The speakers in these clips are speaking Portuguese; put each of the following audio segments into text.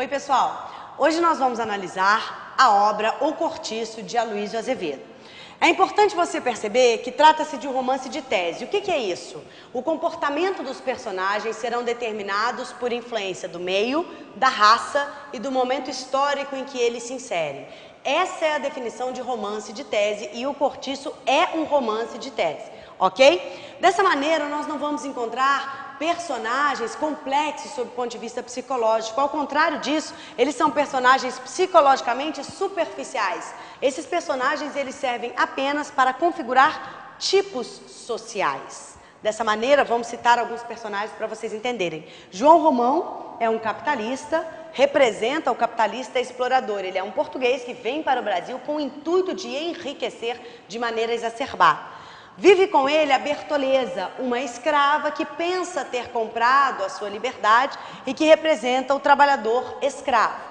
Oi, pessoal! Hoje nós vamos analisar a obra O Cortiço, de Aloysio Azevedo. É importante você perceber que trata-se de um romance de tese. O que é isso? O comportamento dos personagens serão determinados por influência do meio, da raça e do momento histórico em que eles se inserem. Essa é a definição de romance de tese e O Cortiço é um romance de tese, ok? Dessa maneira, nós não vamos encontrar personagens complexos sob o ponto de vista psicológico. Ao contrário disso, eles são personagens psicologicamente superficiais. Esses personagens, eles servem apenas para configurar tipos sociais. Dessa maneira, vamos citar alguns personagens para vocês entenderem. João Romão é um capitalista, representa o capitalista explorador. Ele é um português que vem para o Brasil com o intuito de enriquecer de maneira exacerbada. Vive com ele a Bertoleza, uma escrava que pensa ter comprado a sua liberdade e que representa o trabalhador escravo.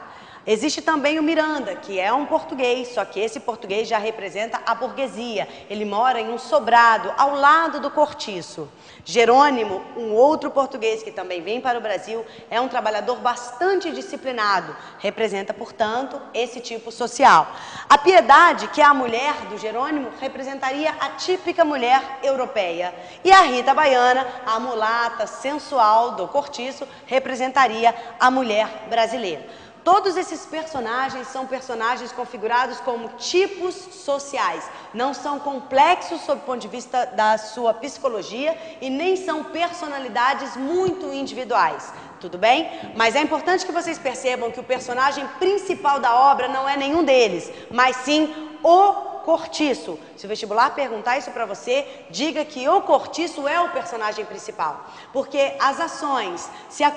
Existe também o Miranda, que é um português, só que esse português já representa a burguesia. Ele mora em um sobrado, ao lado do Cortiço. Jerônimo, um outro português que também vem para o Brasil, é um trabalhador bastante disciplinado. Representa, portanto, esse tipo social. A Piedade, que é a mulher do Jerônimo, representaria a típica mulher europeia. E a Rita Baiana, a mulata sensual do Cortiço, representaria a mulher brasileira. Todos esses personagens são personagens configurados como tipos sociais. Não são complexos sob o ponto de vista da sua psicologia e nem são personalidades muito individuais. Tudo bem? Mas é importante que vocês percebam que o personagem principal da obra não é nenhum deles, mas sim o Cortiço. Se o vestibular perguntar isso para você, diga que o Cortiço é o personagem principal. Porque as ações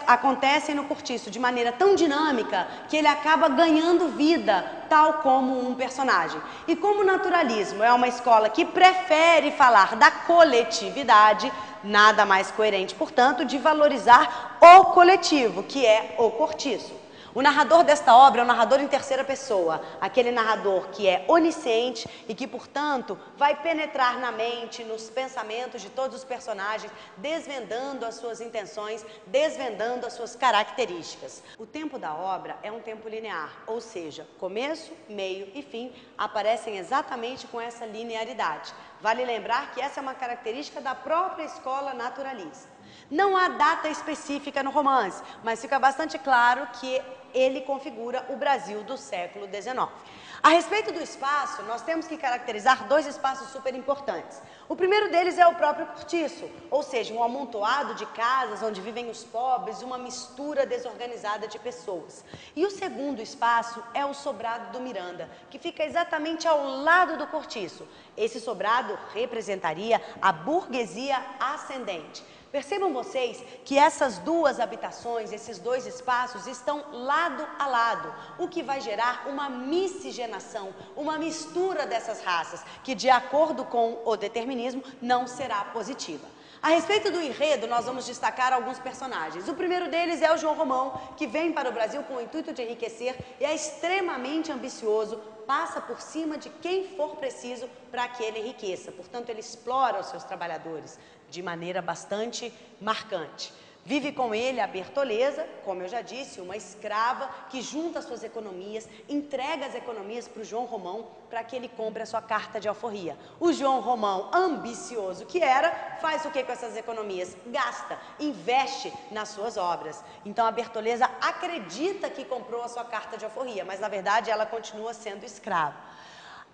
acontecem no Cortiço de maneira tão dinâmica que ele acaba ganhando vida, tal como um personagem. E como o naturalismo é uma escola que prefere falar da coletividade, nada mais coerente, portanto, de valorizar o coletivo, que é o Cortiço. O narrador desta obra é um narrador em terceira pessoa, aquele narrador que é onisciente e que, portanto, vai penetrar na mente, nos pensamentos de todos os personagens, desvendando as suas intenções, desvendando as suas características. O tempo da obra é um tempo linear, ou seja, começo, meio e fim aparecem exatamente com essa linearidade. Vale lembrar que essa é uma característica da própria escola naturalista. Não há data específica no romance, mas fica bastante claro que ele configura o Brasil do século XIX. A respeito do espaço, nós temos que caracterizar dois espaços super importantes. O primeiro deles é o próprio Cortiço, ou seja, um amontoado de casas onde vivem os pobres, uma mistura desorganizada de pessoas. E o segundo espaço é o sobrado do Miranda, que fica exatamente ao lado do Cortiço. Esse sobrado representaria a burguesia ascendente. Percebam vocês que essas duas habitações, esses dois espaços estão lado a lado, o que vai gerar uma miscigenação, uma mistura dessas raças, que de acordo com o determinismo não será positiva. A respeito do enredo, nós vamos destacar alguns personagens. O primeiro deles é o João Romão, que vem para o Brasil com o intuito de enriquecer e é extremamente ambicioso, passa por cima de quem for preciso para que ele enriqueça. Portanto, ele explora os seus trabalhadores de maneira bastante marcante. Vive com ele a Bertoleza, como eu já disse, uma escrava que junta suas economias, entrega as economias para o João Romão para que ele compre a sua carta de alforria. O João Romão, ambicioso que era, faz o que com essas economias? Gasta, investe nas suas obras. Então a Bertoleza acredita que comprou a sua carta de alforria, mas na verdade ela continua sendo escrava.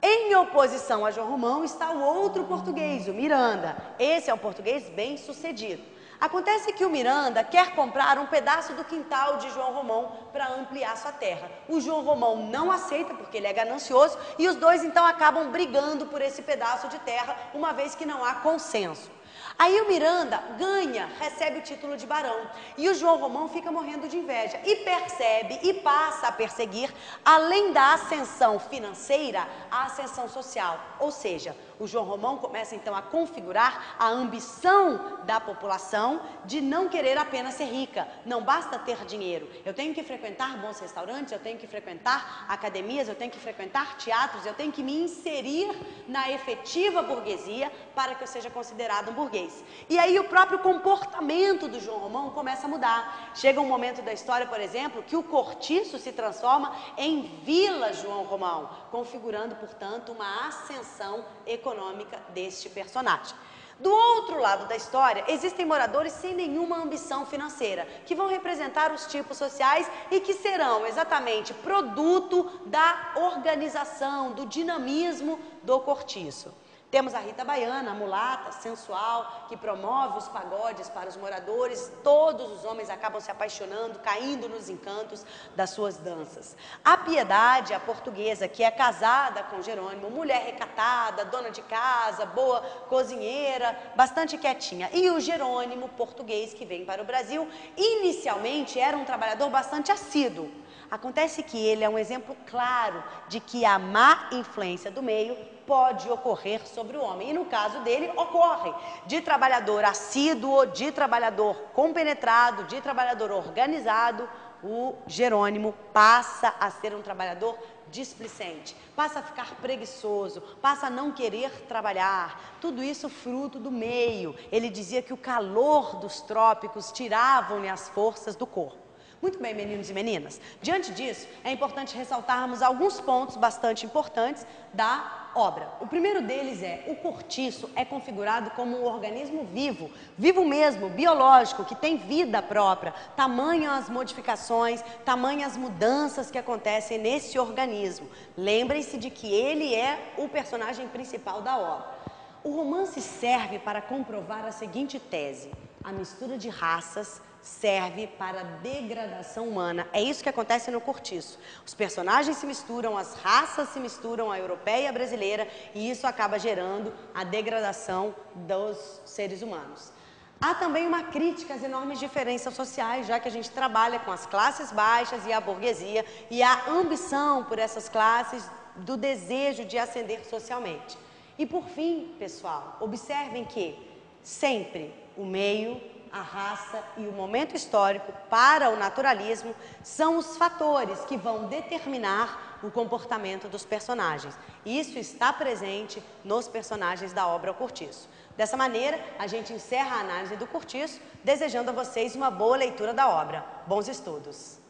Em oposição a João Romão está o outro português, o Miranda. Esse é um português bem-sucedido. Acontece que o Miranda quer comprar um pedaço do quintal de João Romão para ampliar sua terra. O João Romão não aceita porque ele é ganancioso e os dois então acabam brigando por esse pedaço de terra, uma vez que não há consenso. Aí o Miranda ganha, recebe o título de barão e o João Romão fica morrendo de inveja e percebe e passa a perseguir, além da ascensão financeira, a ascensão social. Ou seja, o João Romão começa então a configurar a ambição da população de não querer apenas ser rica. Não basta ter dinheiro, eu tenho que frequentar bons restaurantes, eu tenho que frequentar academias, eu tenho que frequentar teatros, eu tenho que me inserir na efetiva burguesia para que eu seja considerado um burguês. burguês. E aí o próprio comportamento do João Romão começa a mudar. Chega um momento da história, por exemplo, que o cortiço se transforma em Vila João Romão, configurando, portanto, uma ascensão econômica deste personagem. Do outro lado da história, existem moradores sem nenhuma ambição financeira, que vão representar os tipos sociais e que serão exatamente produto da organização, do dinamismo do cortiço. Temos a Rita Baiana, a mulata, sensual, que promove os pagodes para os moradores. Todos os homens acabam se apaixonando, caindo nos encantos das suas danças. A Piedade, a portuguesa, que é casada com Jerônimo, mulher recatada, dona de casa, boa cozinheira, bastante quietinha. E o Jerônimo, português, que vem para o Brasil, inicialmente era um trabalhador bastante assíduo. Acontece que ele é um exemplo claro de que a má influência do meio pode ocorrer sobre o homem. E no caso dele, ocorre. De trabalhador assíduo, de trabalhador compenetrado, de trabalhador organizado, o Jerônimo passa a ser um trabalhador displicente, passa a ficar preguiçoso, passa a não querer trabalhar. Tudo isso fruto do meio. Ele dizia que o calor dos trópicos tiravam-lhe as forças do corpo. Muito bem, meninos e meninas. Diante disso, é importante ressaltarmos alguns pontos bastante importantes da obra. O primeiro deles é: o cortiço é configurado como um organismo vivo, vivo mesmo, biológico, que tem vida própria. Tamanhas as modificações, tamanhas as mudanças que acontecem nesse organismo. Lembrem-se de que ele é o personagem principal da obra. O romance serve para comprovar a seguinte tese: a mistura de raças serve para a degradação humana. É isso que acontece no cortiço. Os personagens se misturam, as raças se misturam, a europeia e a brasileira, e isso acaba gerando a degradação dos seres humanos. Há também uma crítica às enormes diferenças sociais, já que a gente trabalha com as classes baixas e a burguesia, e a ambição por essas classes do desejo de ascender socialmente. E por fim, pessoal, observem que sempre o meio, a raça e o momento histórico para o naturalismo são os fatores que vão determinar o comportamento dos personagens. Isso está presente nos personagens da obra O Cortiço. Dessa maneira, a gente encerra a análise do Cortiço, desejando a vocês uma boa leitura da obra. Bons estudos!